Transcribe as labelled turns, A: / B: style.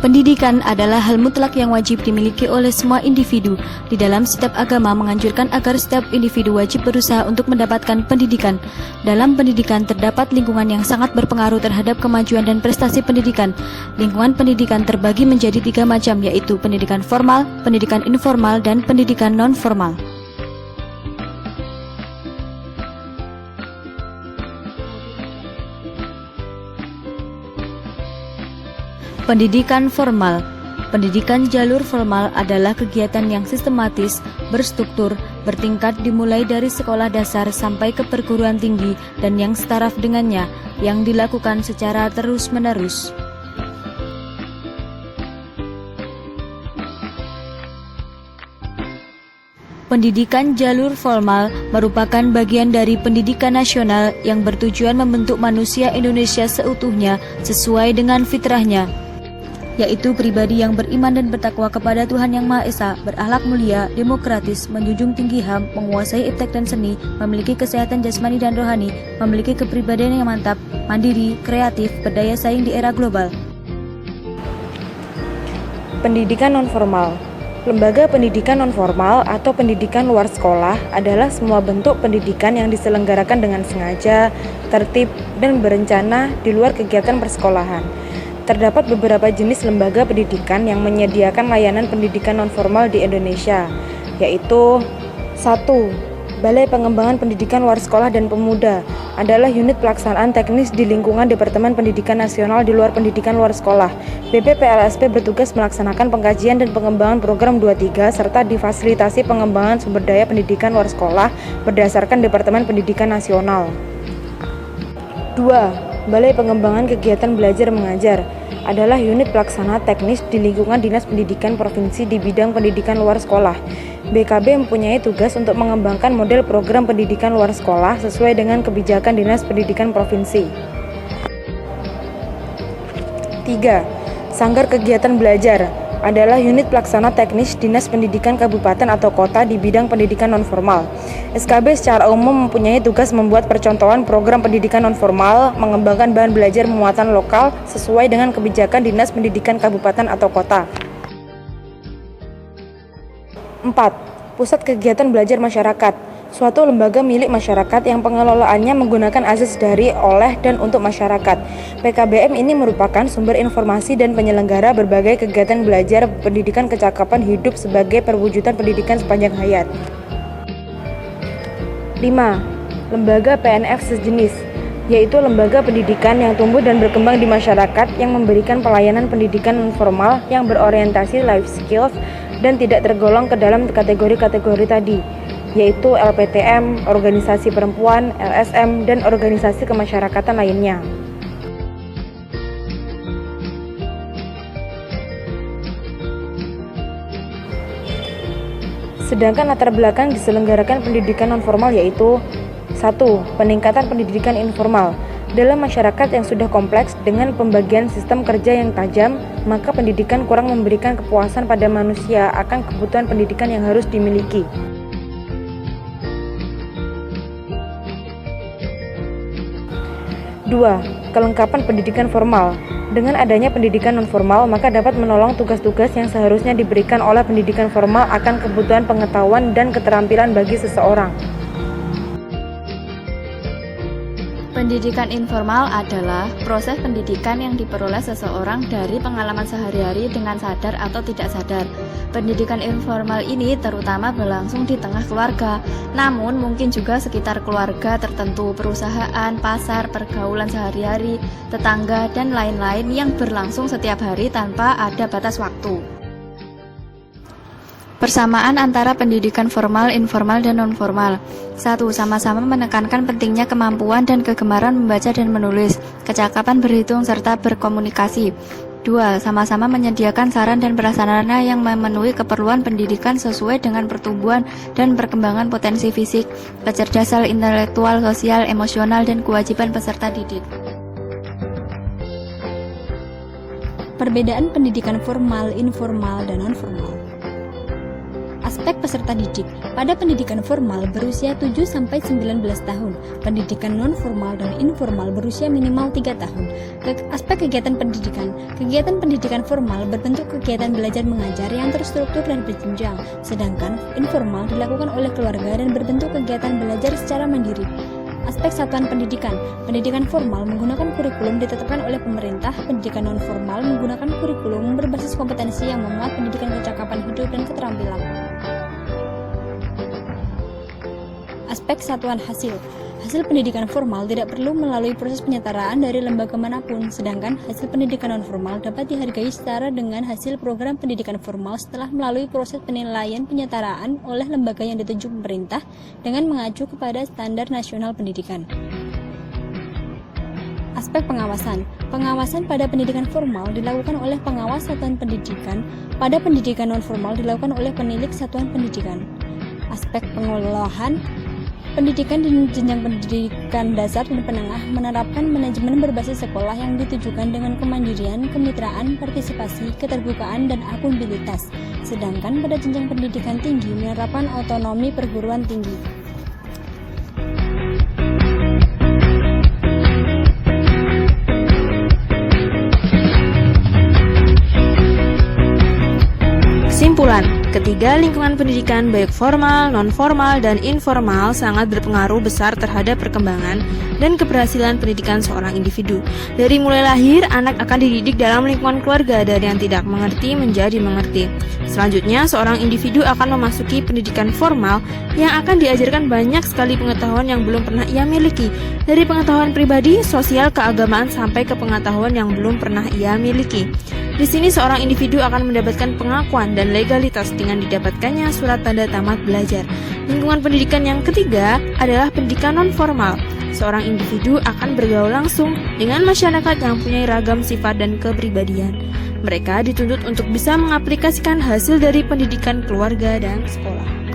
A: Pendidikan adalah hal mutlak yang wajib dimiliki oleh semua individu. Di dalam setiap agama menganjurkan agar setiap individu wajib berusaha untuk mendapatkan pendidikan. Dalam pendidikan terdapat lingkungan yang sangat berpengaruh terhadap kemajuan dan prestasi pendidikan. Lingkungan pendidikan terbagi menjadi 3 macam, yaitu pendidikan formal, pendidikan informal, dan pendidikan non-formal. Pendidikan formal. Pendidikan jalur formal adalah kegiatan yang sistematis, berstruktur, bertingkat dimulai dari sekolah dasar sampai ke perguruan tinggi dan yang setaraf dengannya, yang dilakukan secara terus-menerus. Pendidikan jalur formal merupakan bagian dari pendidikan nasional yang bertujuan membentuk manusia Indonesia seutuhnya sesuai dengan fitrahnya, yaitu pribadi yang beriman dan bertakwa kepada Tuhan Yang Maha Esa, berakhlak mulia, demokratis, menjunjung tinggi HAM, menguasai iptek dan seni, memiliki kesehatan jasmani dan rohani, memiliki kepribadian yang mantap, mandiri, kreatif, berdaya saing di era global.
B: Pendidikan nonformal. Lembaga pendidikan nonformal atau pendidikan luar sekolah adalah semua bentuk pendidikan yang diselenggarakan dengan sengaja, tertib, dan berencana di luar kegiatan persekolahan. Terdapat beberapa jenis lembaga pendidikan yang menyediakan layanan pendidikan nonformal di Indonesia, yaitu 1. Balai Pengembangan Pendidikan Luar Sekolah dan Pemuda adalah unit pelaksanaan teknis di lingkungan Departemen Pendidikan Nasional di luar pendidikan luar sekolah. BPPLSP bertugas melaksanakan pengkajian dan pengembangan program 23 serta difasilitasi pengembangan sumber daya pendidikan luar sekolah berdasarkan Departemen Pendidikan Nasional. 2. Balai Pengembangan Kegiatan Belajar Mengajar adalah unit pelaksana teknis di lingkungan Dinas Pendidikan Provinsi di bidang pendidikan luar sekolah. BKB mempunyai tugas untuk mengembangkan model program pendidikan luar sekolah sesuai dengan kebijakan Dinas Pendidikan Provinsi. 3. Sanggar Kegiatan Belajar adalah unit pelaksana teknis Dinas Pendidikan Kabupaten atau Kota di bidang pendidikan nonformal. SKB secara umum mempunyai tugas membuat percontohan program pendidikan nonformal, mengembangkan bahan belajar muatan lokal sesuai dengan kebijakan Dinas Pendidikan Kabupaten atau Kota. 4. Pusat Kegiatan Belajar Masyarakat, suatu lembaga milik masyarakat yang pengelolaannya menggunakan azas dari, oleh, dan untuk masyarakat. PKBM ini merupakan sumber informasi dan penyelenggara berbagai kegiatan belajar pendidikan kecakapan hidup sebagai perwujudan pendidikan sepanjang hayat. 5. Lembaga PNF sejenis, yaitu lembaga pendidikan yang tumbuh dan berkembang di masyarakat yang memberikan pelayanan pendidikan nonformal yang berorientasi life skills dan tidak tergolong ke dalam kategori-kategori tadi, yaitu LPTM, organisasi perempuan, LSM, dan organisasi kemasyarakatan lainnya. Sedangkan latar belakang diselenggarakan pendidikan nonformal yaitu 1. Peningkatan pendidikan informal. Dalam masyarakat yang sudah kompleks dengan pembagian sistem kerja yang tajam, maka pendidikan kurang memberikan kepuasan pada manusia akan kebutuhan pendidikan yang harus dimiliki. 2. Kelengkapan pendidikan formal. Dengan adanya pendidikan nonformal, maka dapat menolong tugas-tugas yang seharusnya diberikan oleh pendidikan formal akan kebutuhan pengetahuan dan keterampilan bagi seseorang.
A: Pendidikan informal adalah proses pendidikan yang diperoleh seseorang dari pengalaman sehari-hari dengan sadar atau tidak sadar. Pendidikan informal ini terutama berlangsung di tengah keluarga, namun mungkin juga sekitar keluarga tertentu, perusahaan, pasar, pergaulan sehari-hari, tetangga, dan lain-lain yang berlangsung setiap hari tanpa ada batas waktu. Persamaan antara pendidikan formal, informal, dan nonformal. 1. Sama-sama menekankan pentingnya kemampuan dan kegemaran membaca dan menulis, kecakapan berhitung, serta berkomunikasi. 2. Sama-sama menyediakan saran dan prasarana yang memenuhi keperluan pendidikan sesuai dengan pertumbuhan dan perkembangan potensi fisik, kecerdasan intelektual, sosial, emosional, dan kewajiban peserta didik.
C: Perbedaan pendidikan formal, informal, dan nonformal. Aspek Aspek peserta didik. Pada pendidikan formal berusia 7-19 tahun, pendidikan non-formal dan informal berusia minimal 3 tahun. Aspek kegiatan pendidikan. Kegiatan pendidikan formal berbentuk kegiatan belajar mengajar yang terstruktur dan berjenjang, sedangkan informal dilakukan oleh keluarga dan berbentuk kegiatan belajar secara mandiri. Aspek satuan pendidikan. Pendidikan formal menggunakan kurikulum ditetapkan oleh pemerintah, pendidikan non-formal menggunakan kurikulum berbasis kompetensi yang memuat pendidikan kecakapan hidup dan keterampilan. Aspek satuan hasil. Hasil pendidikan formal tidak perlu melalui proses penyetaraan dari lembaga manapun, sedangkan hasil pendidikan non-formal dapat dihargai setara dengan hasil program pendidikan formal setelah melalui proses penilaian penyetaraan oleh lembaga yang ditunjuk pemerintah dengan mengacu kepada standar nasional pendidikan. Aspek pengawasan. Pengawasan pada pendidikan formal dilakukan oleh pengawas satuan pendidikan, pada pendidikan non-formal dilakukan oleh penilik satuan pendidikan. Aspek pengelolaan. Pendidikan di jenjang pendidikan dasar dan menengah menerapkan manajemen berbasis sekolah yang ditujukan dengan kemandirian, kemitraan, partisipasi, keterbukaan, dan akuntabilitas. Sedangkan pada jenjang pendidikan tinggi menerapkan otonomi perguruan tinggi.
B: Kesimpulan, ketiga lingkungan pendidikan baik formal, non-formal, dan informal sangat berpengaruh besar terhadap perkembangan dan keberhasilan pendidikan seorang individu. Dari mulai lahir, anak akan dididik dalam lingkungan keluarga dari yang tidak mengerti menjadi mengerti. Selanjutnya, seorang individu akan memasuki pendidikan formal yang akan diajarkan banyak sekali pengetahuan yang belum pernah ia miliki, dari pengetahuan pribadi, sosial, keagamaan, sampai ke pengetahuan yang belum pernah ia miliki. Di sini seorang individu akan mendapatkan pengakuan dan legalitas dengan didapatkannya surat tanda tamat belajar. Lingkungan pendidikan yang ketiga adalah pendidikan non-formal. Seorang individu akan bergaul langsung dengan masyarakat yang punya ragam sifat dan kepribadian. Mereka dituntut untuk bisa mengaplikasikan hasil dari pendidikan keluarga dan sekolah.